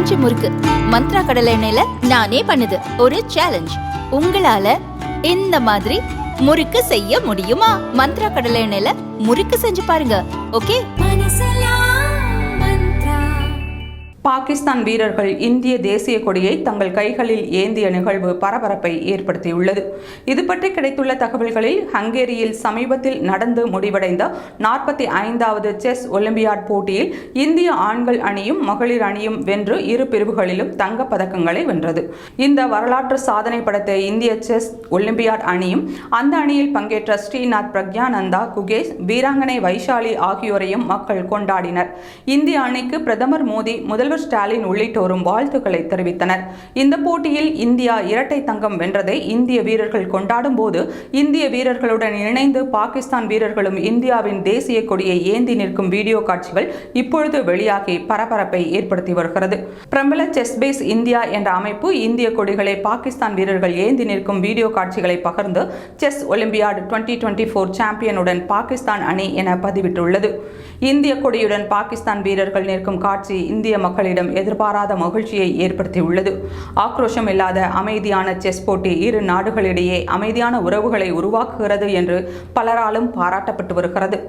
பஞ்சு முறுக்கு மந்த்ரா கடலை எண்ணெயில நானே பண்ணுது. ஒரு சேலஞ்ச், உங்களால இந்த மாதிரி முறுக்கு செய்ய முடியுமா? மந்த்ரா கடலை எண்ணெயில முறுக்கு செஞ்சு பாருங்க. ஓகே. பாகிஸ்தான் வீரர்கள் இந்திய தேசிய கொடியை தங்கள் கைகளில் ஏந்திய நிகழ்வு பரபரப்பை ஏற்படுத்தியுள்ளது. இது பற்றி கிடைத்துள்ள தகவல்களில் ஹங்கேரியில் சமீபத்தில் நடந்து முடிவடைந்த 45வது செஸ் ஒலிம்பியாட் போட்டியில் இந்திய ஆண்கள் அணியும் மகளிர் அணியும் வென்று இரு பிரிவுகளிலும் தங்கப் பதக்கங்களை வென்றது. இந்த வரலாற்று சாதனை படைத்த இந்திய செஸ் ஒலிம்பியாட் அணியும் அந்த அணியில் பங்கேற்ற ஸ்ரீநாத், பிரக்யானந்தா, குகேஷ், வீராங்கனை வைஷாலி ஆகியோரையும் மக்கள் கொண்டாடினர். இந்திய அணிக்கு பிரதமர் மோடி, முதல்வர் ஸ்டாலின் உள்ளிட்டோரும் வாழ்த்துக்களை தெரிவித்தனர். இந்த போட்டியில் இந்தியா இரட்டை தங்கம் வென்றதை இந்திய வீரர்கள் கொண்டாடும் போது இந்திய வீரர்களுடன் இணைந்து பாகிஸ்தான் வீரர்களும் இந்தியாவின் தேசிய கொடியை ஏந்தி நிற்கும் வீடியோ காட்சிகள் இப்பொழுது வெளியாகி பரபரப்பை ஏற்படுத்தி வருகிறது. பிரபல செஸ் பேஸ் இந்தியா என்ற அமைப்பு இந்திய கொடிகளை பாகிஸ்தான் வீரர்கள் ஏந்தி நிற்கும் வீடியோ காட்சிகளை பகிர்ந்து செஸ் ஒலிம்பியாட் 2024 சாம்பியனுடன் பாகிஸ்தான் அணி என பதிவிட்டுள்ளது. இந்திய கொடியுடன் பாகிஸ்தான் வீரர்கள் நிற்கும் காட்சி இந்திய மக்களிடம் எதிர்பாராத மகிழ்ச்சியை ஏற்படுத்தியுள்ளது. ஆக்ரோஷம் இல்லாத அமைதியான செஸ் போட்டி இரு நாடுகளிடையே அமைதியான உறவுகளை உருவாக்குகிறது என்று பலராலும் பாராட்டப்பட்டு வருகிறது.